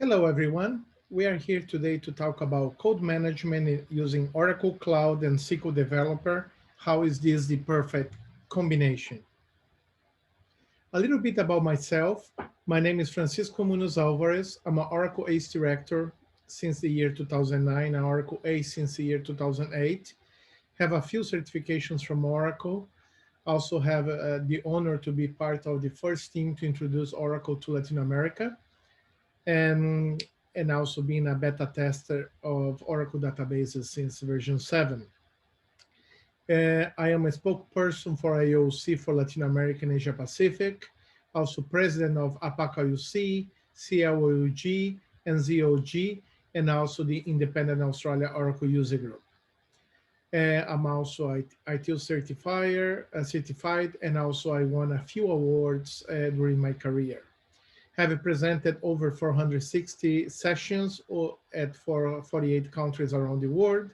Hello, everyone. We are here today to talk about code management using Oracle Cloud and SQL Developer. How is this the perfect combination? A little bit about myself. My name is Francisco Munoz Alvarez. I'm an Oracle ACE Director since the year 2009 and Oracle ACE since the year 2008. Have a few certifications from Oracle. Also have the honor to be part of the first team to introduce Oracle to Latin America. and and also being a beta tester of Oracle databases since version 7. I am a spokesperson for IOC for Latin America and Asia Pacific, also president of APAC IOC, CLOUG, and ZOG, and also the Independent Australia Oracle User Group. I'm also ITIL certified, and also I won a few awards during my career. Have presented over 460 sessions at 48 countries around the world.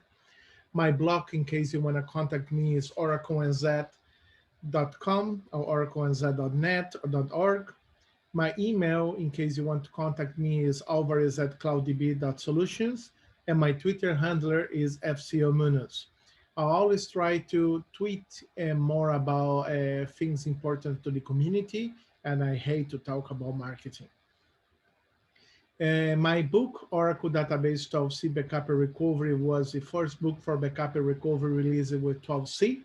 My blog, in case you want to contact me, is oraclenz.com or oraclenz.net or .org. My email, in case you want to contact me, is alvarez@clouddb.solutions. And my Twitter handler is FCOMunoz. I always try to tweet more about things important to the community, and I hate to talk about marketing. My book, Oracle Database 12c Backup and Recovery, was the first book for backup and recovery released with 12c.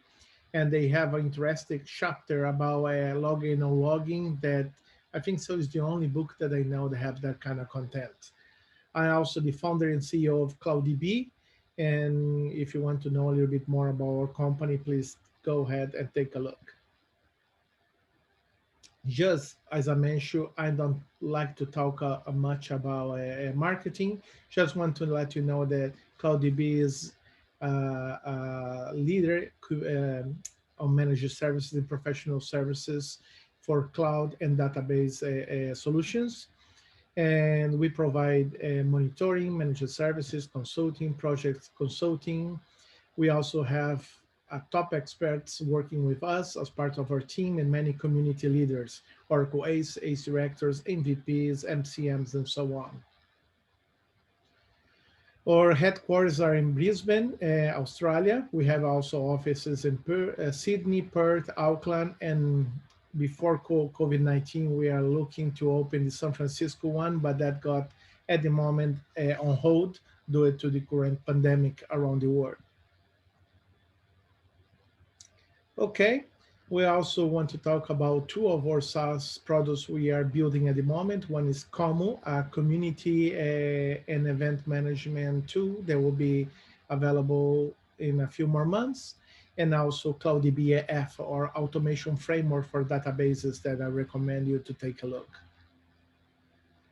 And they have an interesting chapter about logging or logging that I think so is the only book that I know that have that kind of content. I'm also the founder and CEO of CloudDB. And if you want to know a little bit more about our company, please go ahead and take a look. Just as I mentioned, I don't like to talk much about marketing. Just want to let you know that CloudDB is a leader on managed services and professional services for cloud and database solutions. And we provide monitoring, managed services, consulting, project consulting. We also have top experts working with us as part of our team and many community leaders, Oracle ACE, ACE directors, MVPs, MCMs, and so on. Our headquarters are in Brisbane, Australia. We have also offices in Sydney, Perth, Auckland, and before COVID-19, we are looking to open the San Francisco one, but that got at the moment on hold due to the current pandemic around the world. Okay, we also want to talk about two of our SaaS products we are building at the moment. One is Como, a community and event management tool that will be available in a few more months. And also CloudDB-AF, or automation framework for databases that I recommend you to take a look.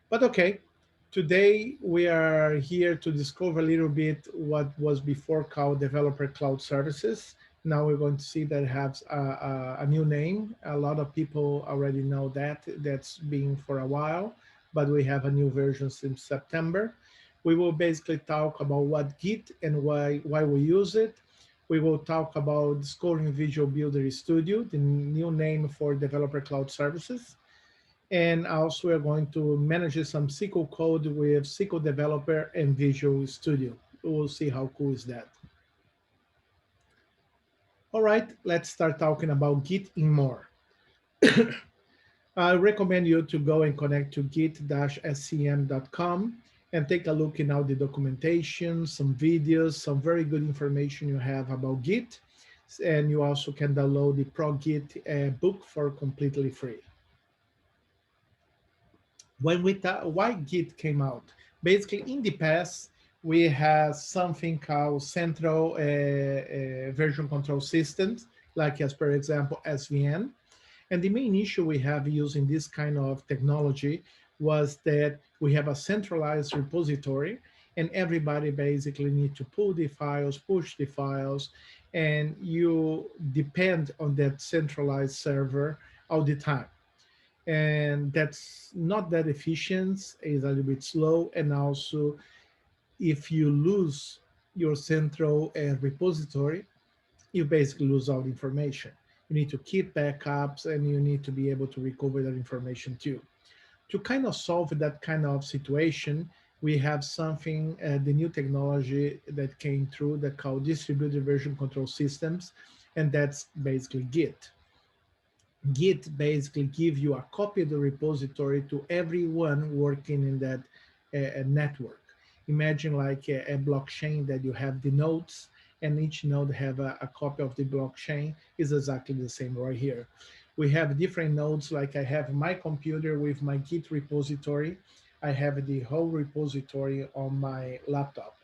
But okay, today we are here to discover a little bit what was before called Developer Cloud Services. Now we're going to see that it has a new name. A lot of people already know that. That's been for a while, but we have a new version since September. We will basically talk about what Git and why we use it. We will talk about Discovering Visual Builder Studio, the new name for Developer Cloud Services. And also we're going to manage some SQL code with SQL Developer and Visual Studio. We'll see how cool is that. All right, let's start talking about Git and more. I recommend you to go and connect to git-scm.com and take a look in all the documentation, some videos, some very good information you have about Git. And you also can download the Pro Git book for completely free. Why Git came out? Basically, in the past, we had something called central version control systems, like as per example, SVN. And the main issue we have using this kind of technology was that we have a centralized repository and everybody basically need to pull the files, push the files, and you depend on that centralized server all the time. And that's not that efficient, it's a little bit slow, and also if you lose your central repository, you basically lose all the information. You need to keep backups and you need to be able to recover that information too. To kind of solve that kind of situation, we have something, the new technology that came through that called distributed version control systems, and that's basically Git. Git basically give you a copy of the repository to everyone working in that network. Imagine like a blockchain that you have the nodes, and each node have a copy of the blockchain. Is exactly the same right here. We have different nodes, like I have my computer with my Git repository. I have the whole repository on my laptop.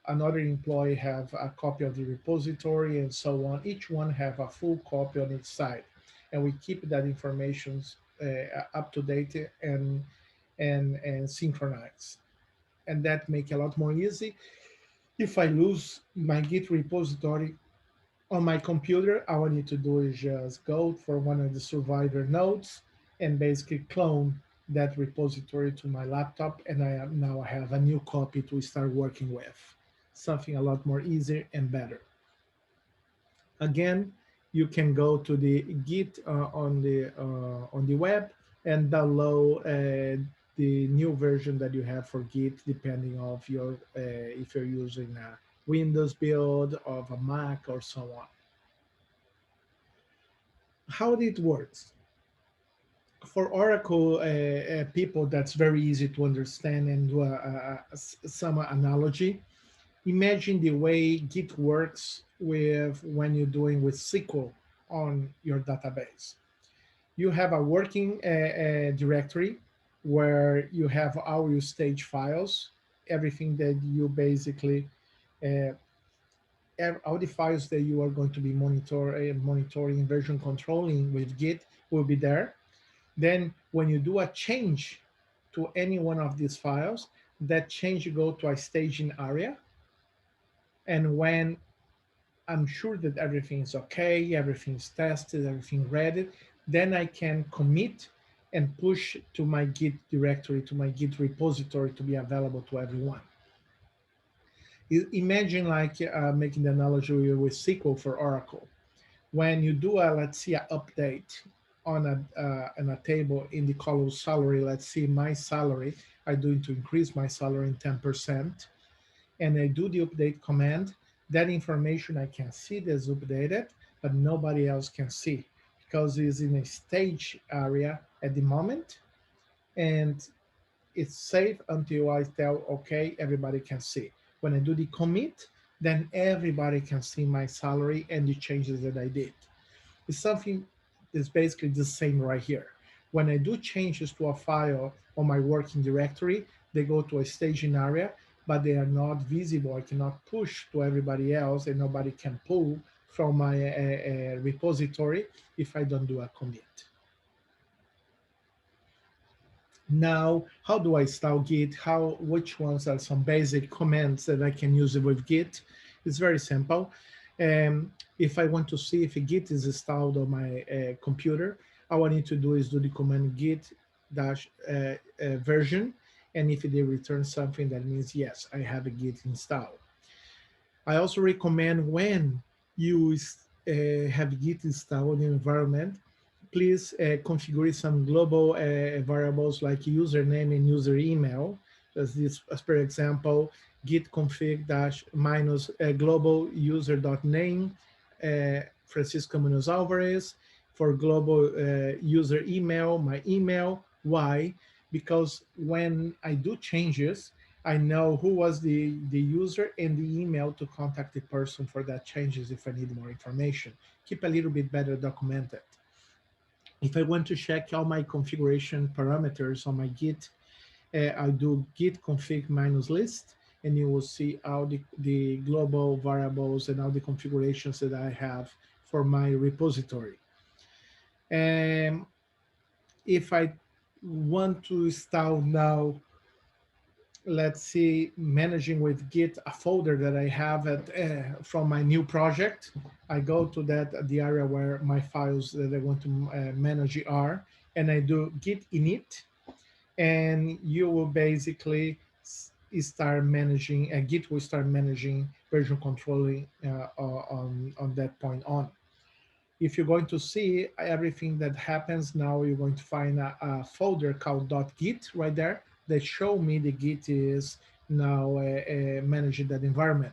Another employee have a copy of the repository, and so on. Each one have a full copy on its side, and we keep that information up to date and synchronized. And that make a lot more easy. If I lose my Git repository on my computer, all I need to do is just go for one of the survivor nodes and basically clone that repository to my laptop, and now I have a new copy to start working with. Something a lot more easier and better. Again, you can go to the Git on the web and download the new version that you have for Git, depending of your if you're using a Windows build of a Mac or so on. How it works for Oracle people, that's very easy to understand and do some analogy. Imagine the way Git works with when you're doing with SQL on your database. You have a working directory where you have all your stage files, everything that you basically, uh, all the files that you are going to be monitoring, version controlling with Git will be there. Then when you do a change to any one of these files, that change go to a staging area. And when I'm sure that everything is okay, everything's tested, everything ready, then I can commit and push to my Git directory, to my Git repository to be available to everyone. Imagine like making the analogy with SQL for Oracle. When you do a, let's see, an update on a table in the column salary, let's see my salary, I do it to increase my salary in 10%, and I do the update command, that information I can see that's updated, but nobody else can see because it's in a stage area at the moment, and it's safe until I tell, okay, everybody can see. When I do the commit, then everybody can see my salary and the changes that I did. It's something that's basically the same right here. When I do changes to a file on my working directory, they go to a staging area, but they are not visible. I cannot push to everybody else, and nobody can pull from my repository if I don't do a commit. Now, how do I install Git? Which ones are some basic commands that I can use with Git? It's very simple. If I want to see if Git is installed on my computer, all I need to do is do the command git dash version. And if they return something, that means, yes, I have a Git installed. I also recommend when you have Git installed in the environment, please configure some global variables like username and user email. As per example, git config dash minus global user dot name, Francisco Munoz Alvarez. For global user email, my email. Why? Because when I do changes, I know who was the user and the email to contact the person for that changes if I need more information. Keep a little bit better documented. If I want to check all my configuration parameters on my Git, I do git config minus list, and you will see all the global variables and all the configurations that I have for my repository. And if I want to install now, let's see, managing with Git, a folder that I have from my new project. I go to the area where my files that I want to manage are, and I do git init, and you will basically start managing, Git will start managing version controlling on that point on. If you're going to see everything that happens now, you're going to find a folder called .git right there that show me the Git is now managing that environment.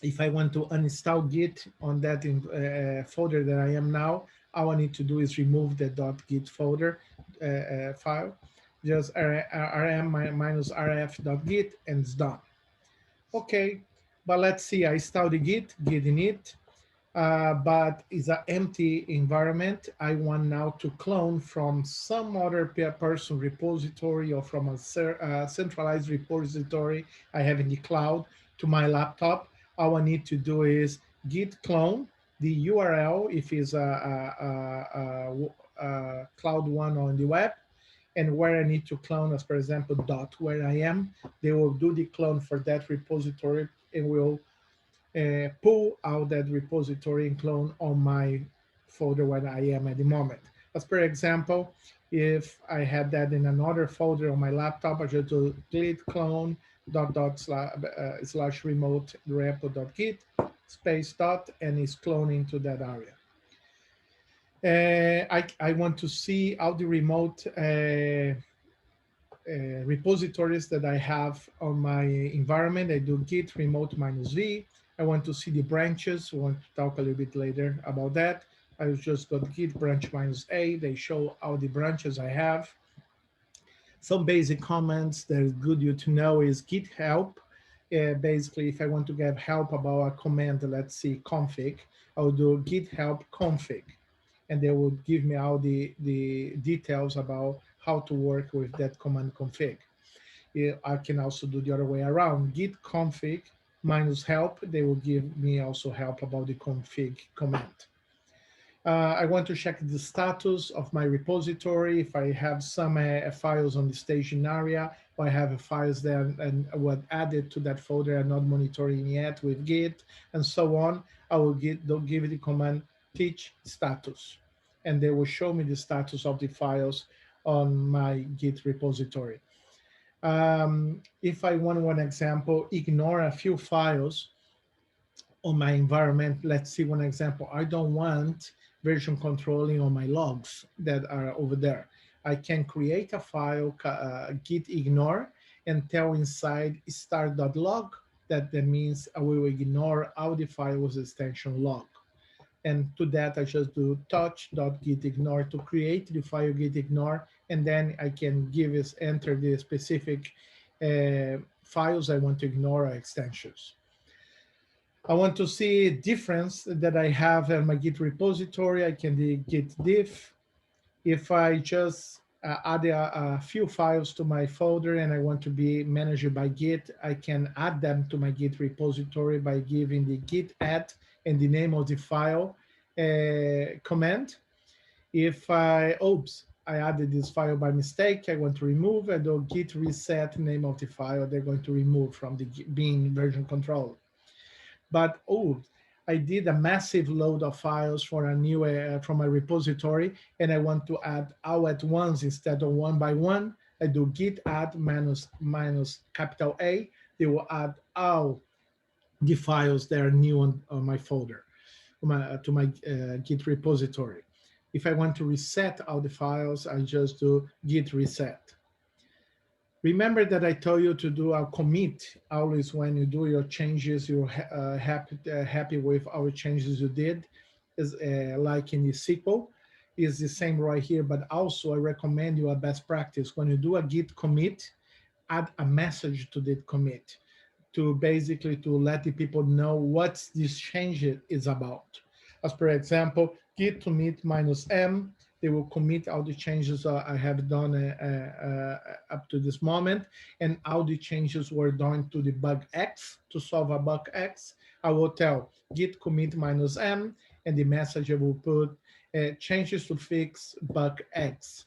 If I want to uninstall Git on that folder that I am now, all I need to do is remove the .git folder file, just rm minus rf.git, and it's done. Okay, but let's see, I install the Git init, but it's an empty environment. I want now to clone from some other person repository or from a centralized repository I have in the cloud to my laptop. All I need to do is git clone the URL if it's a cloud one on the web, and where I need to clone, as for example, dot where I am, they will do the clone for that repository and will pull out that repository and clone on my folder where I am at the moment. As per example, if I had that in another folder on my laptop, I just do git clone slash remote repo.git space dot, and it's cloning to that area. I want to see all the remote repositories that I have on my environment. I do git remote minus v. I want to see the branches. I want to talk a little bit later about that. I just got git branch minus a. They show all the branches I have. Some basic comments that is good you to know is git help. Basically, if I want to get help about a command, let's see config, I'll do git help config, and they will give me all the details about how to work with that command config. I can also do the other way around, git config minus help. They will give me also help about the config command. I want to check the status of my repository. If I have some files on the staging area, or I have files there and what added to that folder and not monitoring yet with Git, and so on, I will give it the command teach status, and they will show me the status of the files on my Git repository. If I want one example, ignore a few files on my environment. Let's see one example. I don't want version controlling on my logs that are over there. I can create a file, git ignore, and tell inside start.log that means I will ignore all the files extension log. And to that, I just do touch.git ignore to create the file git ignore, and then I can enter the specific files I want to ignore or extensions. I want to see difference that I have in my Git repository. I can do git diff. If I just add a few files to my folder and I want to be managed by Git, I can add them to my Git repository by giving the git add and the name of the file command. If I added this file by mistake, I want to remove, I do git reset name of the file they're going to remove from the bin version control. But I did a massive load of files for a new from my repository, and I want to add all at once instead of one by one. I do git add minus capital A. They will add all the files that are new on my folder, to my Git repository. If I want to reset all the files, I just do git reset. Remember that I told you to do a commit always when you do your changes. You're happy with our changes you did, is like in the SQL, is the same right here. But also I recommend you a best practice when you do a git commit, add a message to the commit to basically to let the people know what this change is about. As per example, git commit minus m, they will commit all the changes I have done up to this moment, and all the changes were done to the bug X. To solve a bug X, I will tell git commit minus m, and the message I will put changes to fix bug X,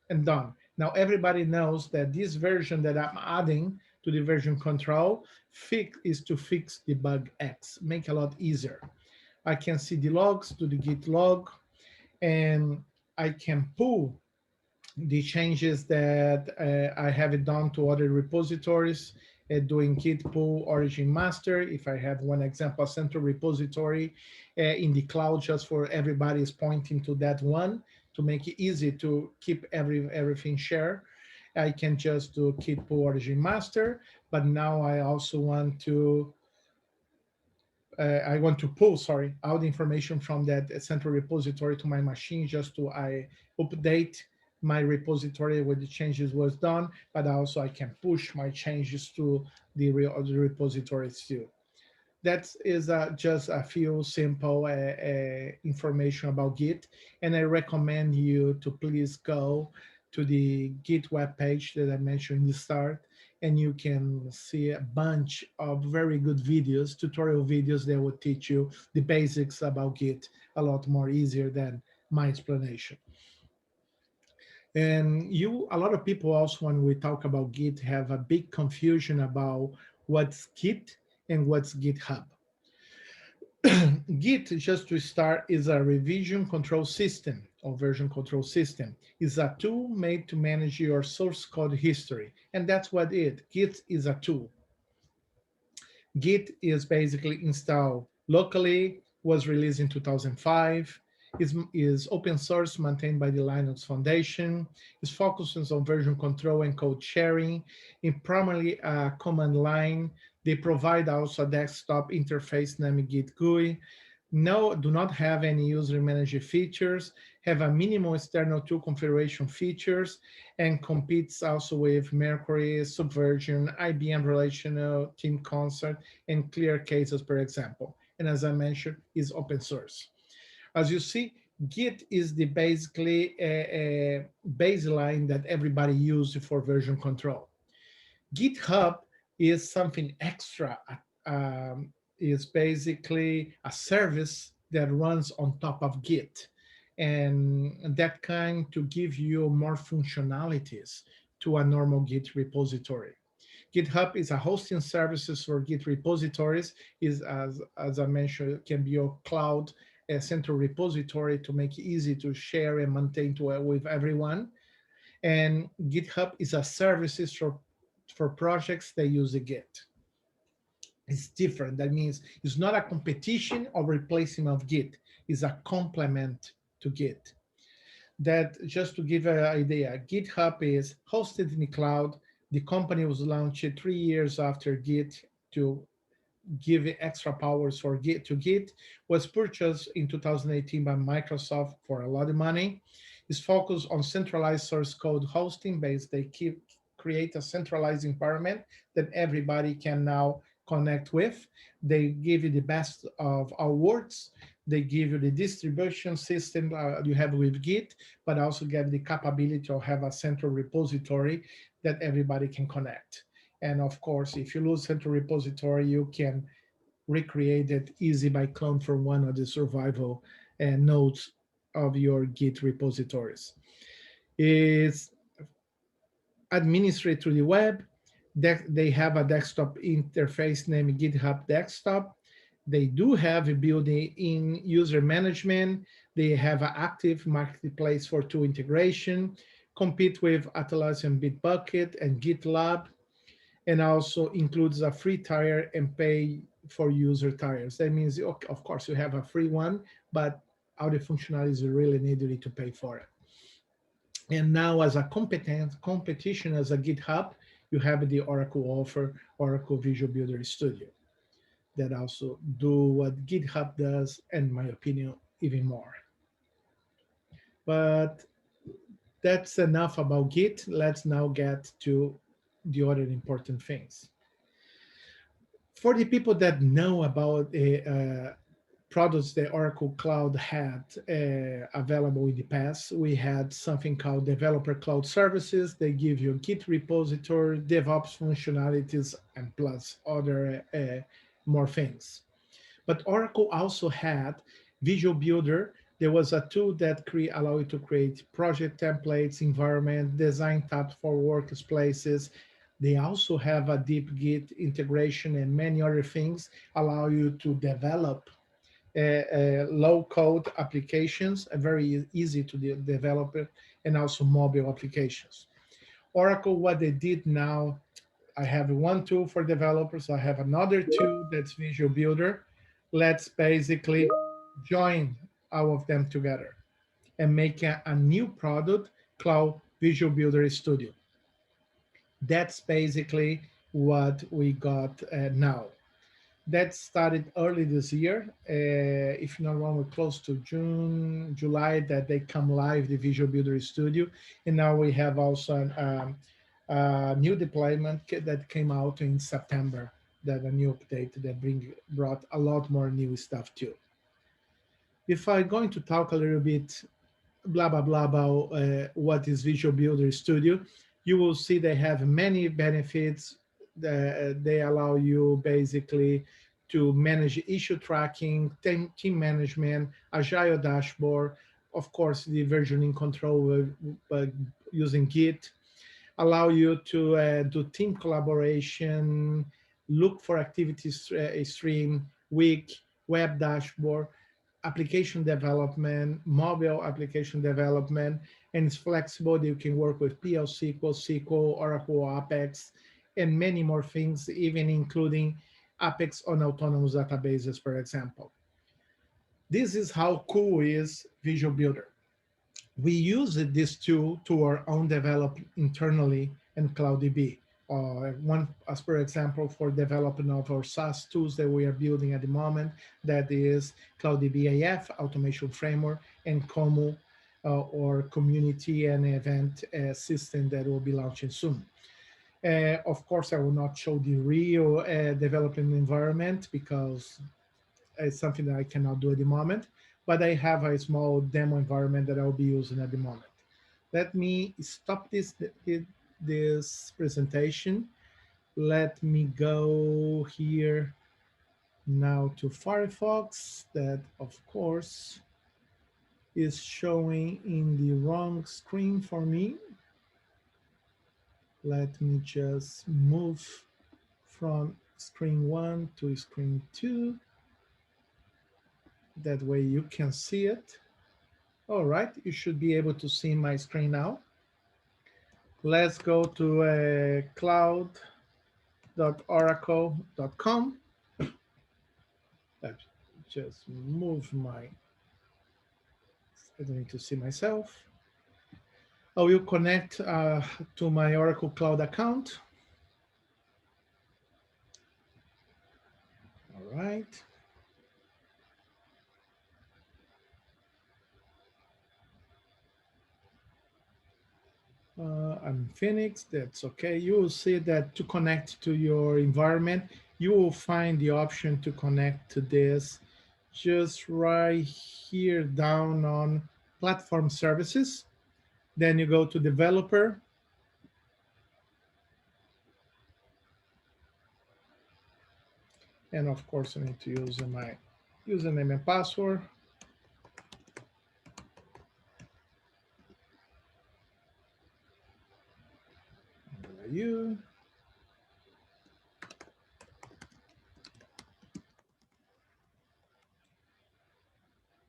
and done. Now everybody knows that this version that I'm adding to the version control is to fix the bug X, make it a lot easier. I can see the logs to the git log, and I can pull the changes that I have done to other repositories, doing Git pull origin master. If I have one example, a central repository in the cloud just for everybody is pointing to that one to make it easy to keep everything shared. I can just do Git pull origin master, but now I also want to pull, sorry, all the information from that central repository to my machine just to I update my repository where the changes was done, but also I can push my changes to the repositories too. That is just a few simple information about Git, and I recommend you to please go to the Git webpage that I mentioned in the start, and you can see a bunch of very good videos, tutorial videos that will teach you the basics about Git a lot more easier than my explanation. And a lot of people also, when we talk about Git, have a big confusion about what's Git and what's GitHub. Git, just to start, is a revision control system or version control system. It's a tool made to manage your source code history. And that's what Git is a tool. Git is basically installed locally, was released in 2005, is open source, maintained by the Linux Foundation, is focuses on version control and code sharing, in primarily a command line. They provide also a desktop interface named Git GUI. No, do not have any user manager features, have a minimal external tool configuration features, and competes also with Mercury, Subversion, IBM Relational, Team Concert, and Clear Cases, per example. And as I mentioned, is open source. As you see, Git is the basically a baseline that everybody uses for version control. GitHub is something extra. Is basically a service that runs on top of Git, and that kind to give you more functionalities to a normal Git repository. GitHub is a hosting services for Git repositories. Is as I mentioned, can be your cloud central repository to make it easy to share and maintain with everyone. And GitHub is a services for projects that use the Git. It's different. That means it's not a competition or replacement of Git. It's a complement to Git. That just to give an idea, GitHub is hosted in the cloud. The company was launched 3 years after Git to give it extra powers for Git was purchased in 2018 by Microsoft for a lot of money. It's focused on centralized source code hosting based. They create a centralized environment that everybody can now connect with. They give you the best of all worlds. They give you the distribution system you have with Git, but also give the capability to have a central repository that everybody can connect. And of course, if you lose central repository, you can recreate it easy by clone from one of the survival nodes of your Git repositories. It's administered through the web. They have a desktop interface named GitHub Desktop. They do have a built-in user management. They have an active marketplace for tool integration, compete with Atlassian Bitbucket and GitLab, and also includes a free tier and pay for user tiers. That means, of course, you have a free one, but all the functionalities you really need to pay for it. And now as a competition as a GitHub, you have the Oracle offer, Oracle Visual Builder Studio, that also do what GitHub does, in my opinion, even more. But that's enough about Git. Let's now get to the other important things. For the people that know about products that Oracle Cloud had available in the past, we had something called Developer Cloud Services. They give you Git repository, DevOps functionalities, and plus other more things. But Oracle also had Visual Builder. There was a tool that allowed you to create project templates, environment, design tabs for workplaces. They also have a deep Git integration and many other things allow you to develop low-code applications, very easy to develop it, and also mobile applications. Oracle, what they did now, I have one tool for developers. I have another tool that's Visual Builder. Let's basically join all of them together and make a new product called Visual Builder Studio. That's basically what we got now. That started early this year. If not wrong, we're close to June, July that they come live, the Visual Builder Studio. And now we have also a new deployment that came out in September, that a new update that brought a lot more new stuff too. If I'm going to talk a little bit blah blah blah about what is Visual Builder Studio, you will see they have many benefits. They allow you basically to manage issue tracking, team management, agile dashboard, of course the versioning control using Git, allow you to do team collaboration, look for activities stream, week, web dashboard, application development, mobile application development, and it's flexible. You can work with PL SQL, Oracle Apex, and many more things, even including Apex on autonomous databases, for example. This is how cool is Visual Builder. We use this tool to our own develop internally in CloudDB. One, as per example, for developing of our SaaS tools that we are building at the moment, that is CloudDB AF, automation framework, and Como, or community and event system that will be launching soon. Of course, I will not show the real development environment because it's something that I cannot do at the moment, but I have a small demo environment that I'll be using at the moment. Let me stop this presentation. Let me go here now to Firefox, that of course is showing in the wrong screen for me. Let me just move from screen 1 to screen 2. That way you can see it. All right, you should be able to see my screen now. Let's go to cloud.oracle.com. Let's just move my, I don't need to see myself. I will connect to my Oracle Cloud account. All right. I'm Phoenix, that's okay. You will see that to connect to your environment, you will find the option to connect to this just right here down on platform services. Then you go to developer. And of course, I need to use my username and password. You.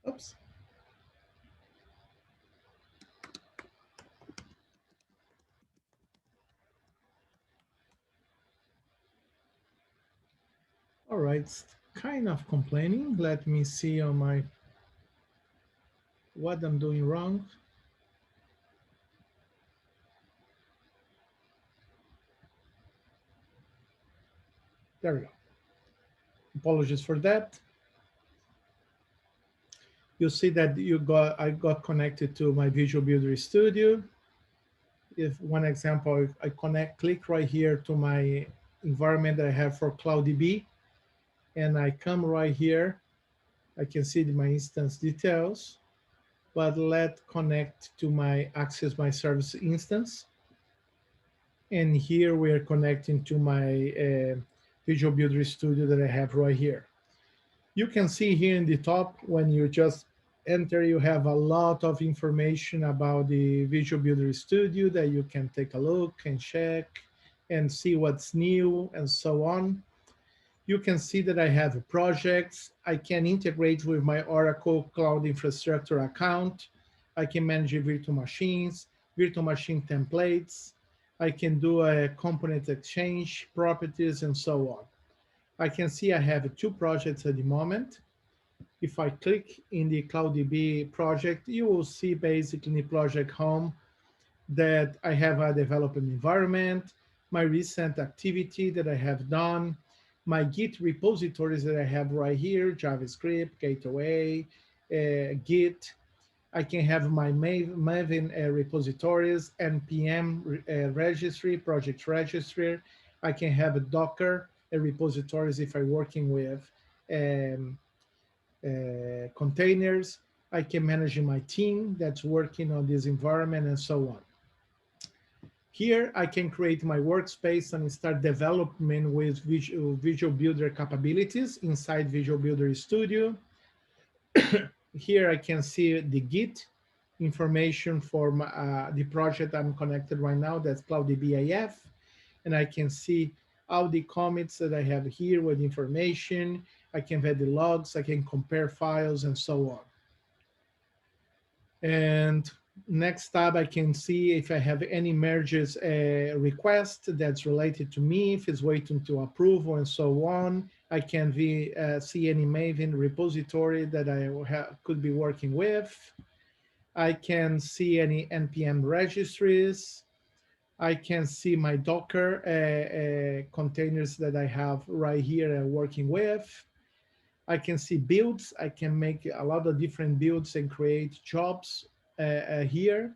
Oops. All right, it's kind of complaining. Let me see on my what I'm doing wrong. There we go. Apologies for that. You see that I got connected to my Visual Builder Studio. If one example, I click right here to my environment that I have for CloudDB, and I come right here, I can see my instance details, but let's connect to my access my service instance. And here we are connecting to my Visual Builder Studio that I have right here. You can see here in the top, when you just enter, you have a lot of information about the Visual Builder Studio that you can take a look and check and see what's new and so on. You can see that I have projects. I can integrate with my Oracle Cloud Infrastructure account. I can manage virtual machine templates. I can do a component exchange, properties, and so on. I can see I have two projects at the moment. If I click in the CloudDB project, you will see basically in the project home that I have a development environment, my recent activity that I have done, my Git repositories that I have right here, JavaScript, Gateway, Git. I can have my Maven repositories, NPM registry, project registry. I can have a Docker repositories if I'm working with um, containers. I can manage my team that's working on this environment and so on. Here, I can create my workspace and start development with Visual Builder capabilities inside Visual Builder Studio. Here, I can see the Git information for the project I'm connected right now, that's CloudDB AF. And I can see all the commits that I have here with information. I can get the logs, I can compare files and so on. And next tab, I can see if I have any merges request that's related to me, if it's waiting to approval and so on. I can see any Maven repository that I could be working with. I can see any NPM registries. I can see my Docker containers that I have right here working with. I can see builds. I can make a lot of different builds and create jobs here.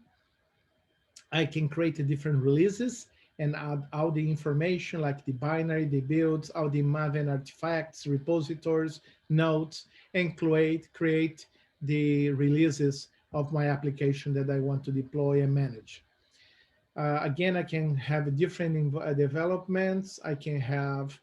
I can create different releases and add all the information like the binary, the builds, all the Maven artifacts, repositories, nodes, and create the releases of my application that I want to deploy and manage. Again, I can have different developments. I can have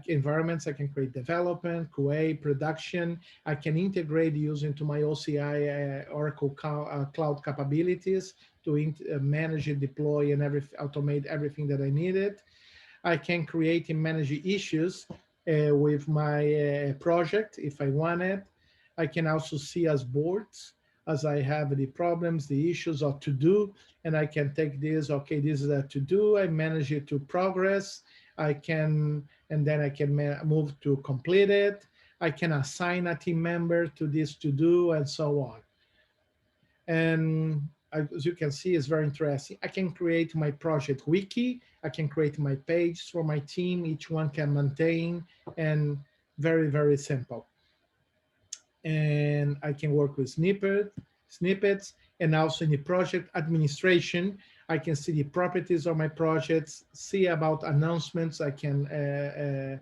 environments. I can create development, QA, production. I can integrate using to my OCI Oracle Cloud capabilities to manage it, deploy, and automate everything that I needed. I can create and manage issues with my project if I want it. I can also see as boards as I have the problems, the issues, or to do, and I can take this, okay, this is a to do, I manage it to progress, I can, and then I can move to complete it. I can assign a team member to this to do and so on. And as you can see, it's very interesting. I can create my project wiki. I can create my page for my team. Each one can maintain, and very, very simple. And I can work with snippets, and also in the project administration, I can see the properties of my projects, see about announcements I can that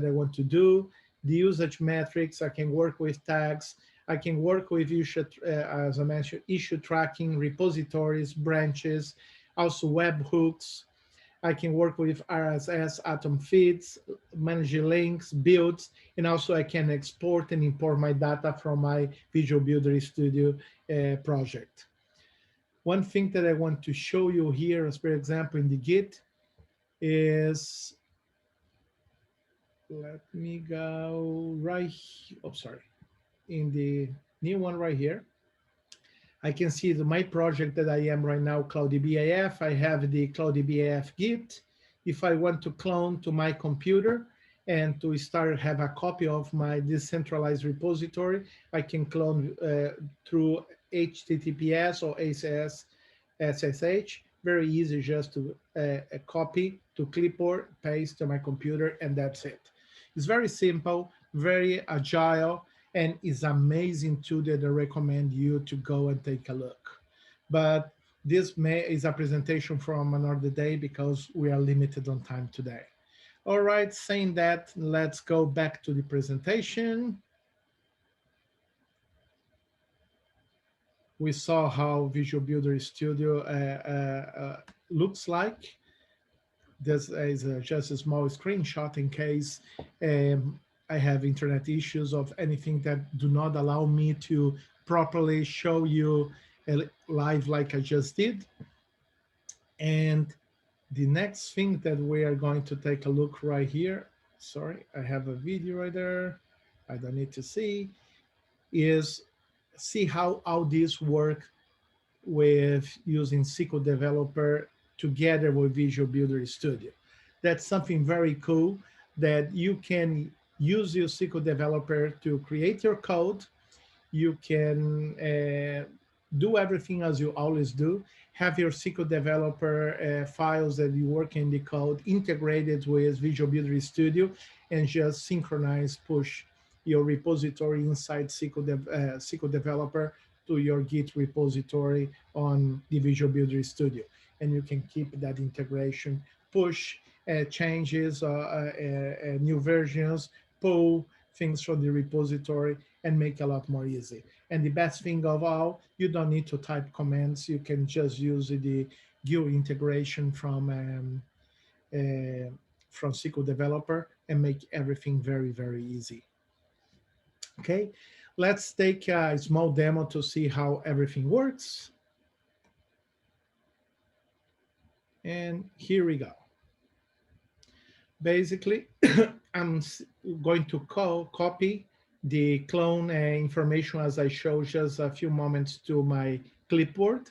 I want to do, the usage metrics. I can work with tags. I can work with issue, as I mentioned, issue tracking, repositories, branches, also webhooks. I can work with RSS, Atom feeds, manage links, builds, and also I can export and import my data from my Visual Builder Studio project. One thing that I want to show you here, as for example, in the Git is, let me go right, oh, sorry, in the new one right here. I can see my project that I am right now, CloudDB AF. I have the CloudDB AF Git. If I want to clone to my computer and to start have a copy of my decentralized repository, I can clone through HTTPS or SSH. Very easy, just to copy to clipboard, paste to my computer, and that's it. It's very simple, very agile, and is amazing tool that I recommend you to go and take a look. But this is a presentation from another day because we are limited on time today. All right, saying that, let's go back to the presentation. We saw how Visual Builder Studio looks like. This is just a small screenshot in case I have internet issues of anything that do not allow me to properly show you live like I just did. And the next thing that we are going to take a look right here, sorry, I have a video right there, I don't need to see, is see how this works with using SQL Developer together with Visual Builder Studio. That's something very cool that you can use your SQL Developer to create your code. You can do everything as you always do. Have your SQL Developer files that you work in the code integrated with Visual Builder Studio and just synchronize, push your repository inside SQL Developer to your Git repository on the Visual Builder Studio. And you can keep that integration, push changes, new versions, pull things from the repository, and make a lot more easy. And the best thing of all, you don't need to type commands. You can just use the GUI integration from SQL Developer and make everything very, very easy. Okay, let's take a small demo to see how everything works. And here we go. Basically, I'm going to copy the clone information as I showed just a few moments to my clipboard.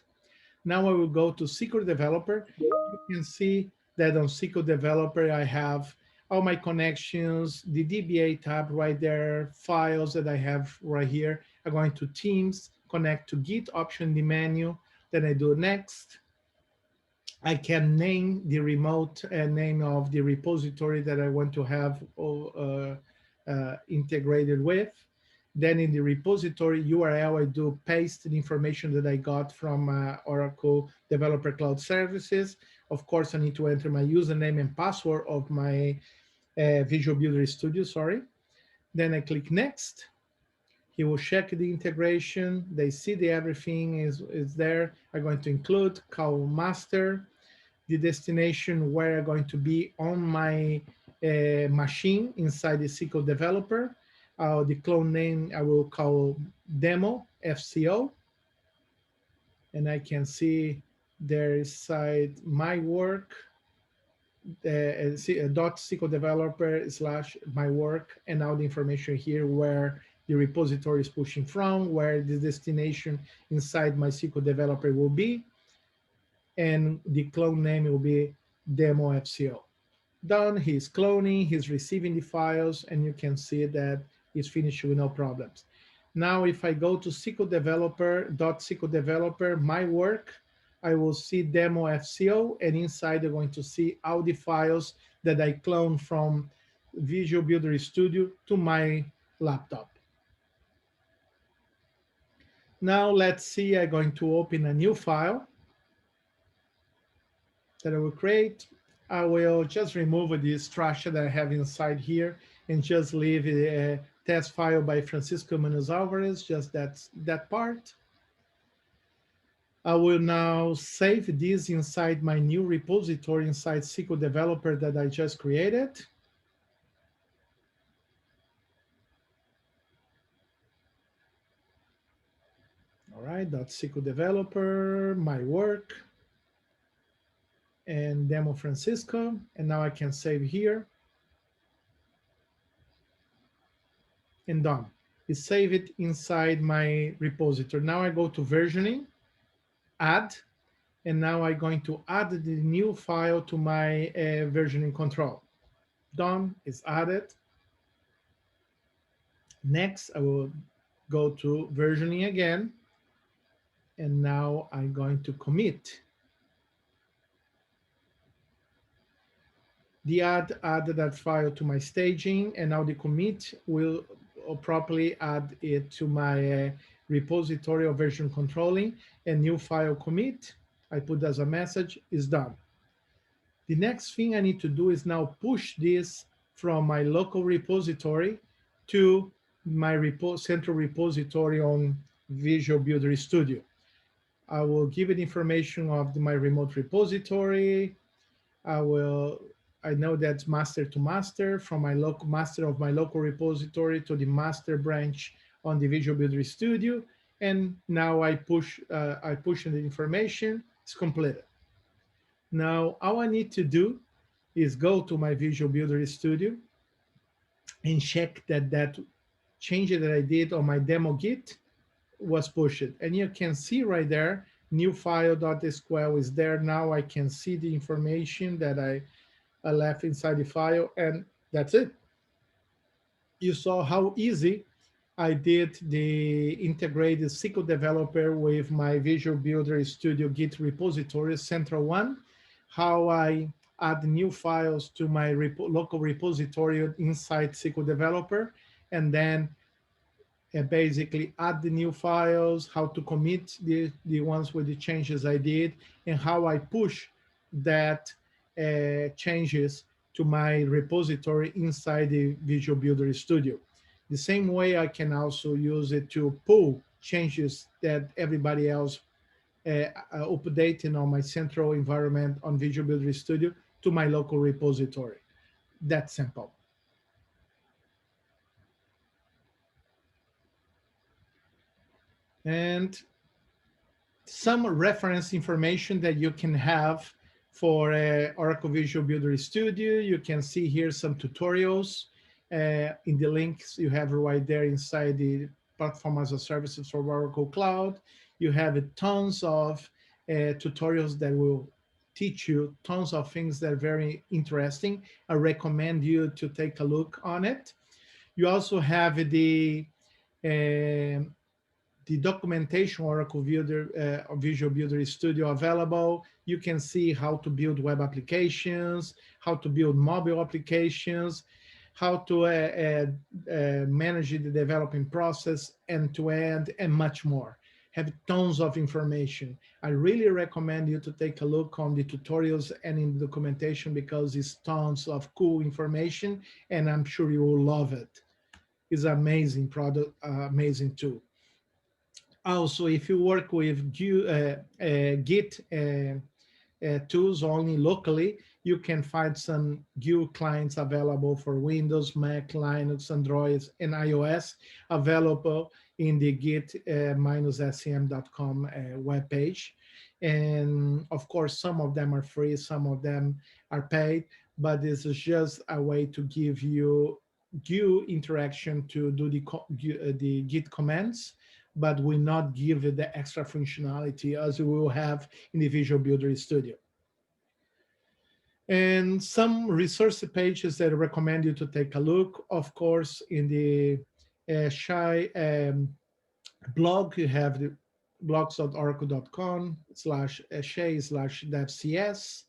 Now I will go to SQL Developer. You can see that on SQL Developer, I have all my connections, the DBA tab right there, files that I have right here. I'm going to Teams, connect to Git option in the menu. Then I do next. I can name the remote name of the repository that I want to have integrated with. Then in the repository URL, I do paste the information that I got from Oracle Developer Cloud Services. Of course, I need to enter my username and password of my Visual Builder Studio, sorry. Then I click Next. He will check the integration. They see the everything is there. I'm going to include call master, the destination where I'm going to be on my machine inside the SQL Developer. The clone name I will call demo FCO. And I can see there inside my work, .SQL Developer / my work, and all the information here where the repository is pushing from, where the destination inside my SQL Developer will be, and the clone name will be demo FCO. Done, he's cloning, he's receiving the files, and you can see that it's finished with no problems. Now, if I go to SQL Developer, .SQL Developer, my work, I will see demo FCO, and inside I'm going to see all the files that I cloned from Visual Builder Studio to my laptop. Now let's see, I'm going to open a new file that I will create. I will just remove this trash that I have inside here and just leave a test file by Francisco Munoz Alvarez, just that part. I will now save this inside my new repository inside SQL Developer that I just created. All right, .SQL Developer, my work, and demo Francisco. And now I can save here. And done. It saved it inside my repository. Now I go to versioning, add, and now I'm going to add the new file to my versioning control. Done, it's added. Next, I will go to versioning again, and now I'm going to commit. The added that file to my staging, and now the commit will properly add it to my repository of version controlling, and new file commit. I put as a message, is done. The next thing I need to do is now push this from my local repository to my central repository on Visual Builder Studio. I will give it information of my remote repository. I know that's master to master from my local master of my local repository to the master branch on the Visual Builder Studio. And now I push the information, it's completed. Now, all I need to do is go to my Visual Builder Studio and check that change that I did on my demo Git was pushed. And you can see right there New file.sql is there now. I can see the information that I left inside the file, and that's it. You saw how easy I did the integrated SQL developer with my Visual Builder Studio Git repository, Central One, how I add new files to my local repository inside SQL developer, and then basically add the new files, how to commit the ones with the changes I did, and how I push that changes to my repository inside the Visual Builder Studio. The same way I can also use it to pull changes that everybody else updating on my central environment on Visual Builder Studio to my local repository. That's simple. And some reference information that you can have for Oracle Visual Builder Studio. You can see here some tutorials in the links you have right there inside the platform as a services for Oracle Cloud. You have tons of tutorials that will teach you tons of things that are very interesting. I recommend you to take a look on it. You also have um the documentation Oracle Builder, Visual Builder Studio available. You can see how to build web applications, how to build mobile applications, how to manage the developing process end to end, and much more. Have tons of information. I really recommend you to take a look on the tutorials and in the documentation because it's tons of cool information, and I'm sure you will love it. It's an amazing product, amazing tool. Also, if you work with Git tools only locally, you can find some Git clients available for Windows, Mac, Linux, Android, and iOS available in the git-sem.com webpage. And of course, some of them are free, some of them are paid, but this is just a way to give you Git interaction to do the Git commands, but will not give it the extra functionality as we will have in the Visual Builder Studio. And some resource pages that I recommend you to take a look. Of course, in the Shy blog, you have the blogs.oracle.com/shay/devcs.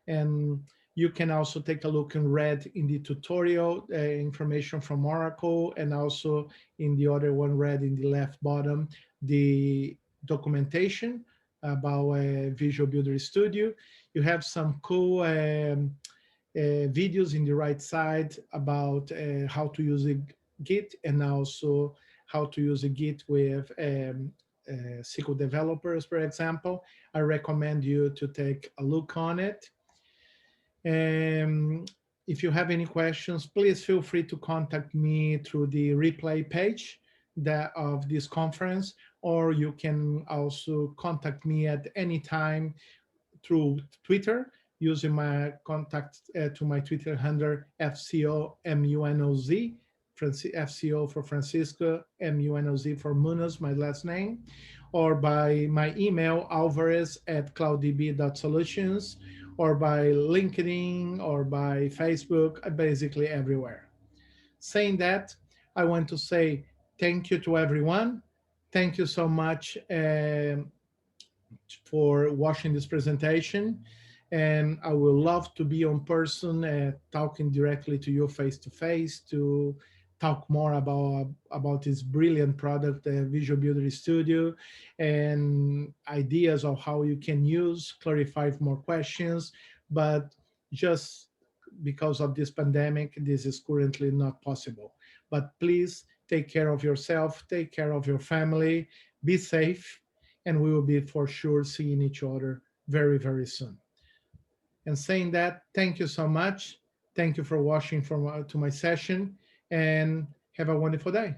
And you can also take a look and read in the tutorial information from Oracle, and also in the other one read in the left bottom, the documentation about Visual Builder Studio. You have some cool videos in the right side about how to use a Git, and also how to use a Git with SQL developers, for example. I recommend you to take a look on it. If you have any questions, please feel free to contact me through the replay page of this conference, or you can also contact me at any time through Twitter using my contact to my Twitter handle FCOMUNOZ, FCO for Francisco, MUNOZ for Munoz, my last name, or by my email, alvarez@clouddb.solutions, or by LinkedIn, or by Facebook, basically everywhere. Saying that, I want to say thank you to everyone. Thank you so much for watching this presentation. And I will love to be on person, talking directly to you face to face to talk more about this brilliant product, Visual Builder Studio, and ideas of how you can use, clarify more questions. But just because of this pandemic, this is currently not possible. But please take care of yourself, take care of your family, be safe, and we will be for sure seeing each other very, very soon. And saying that, thank you so much. Thank you for watching to my session, and have a wonderful day.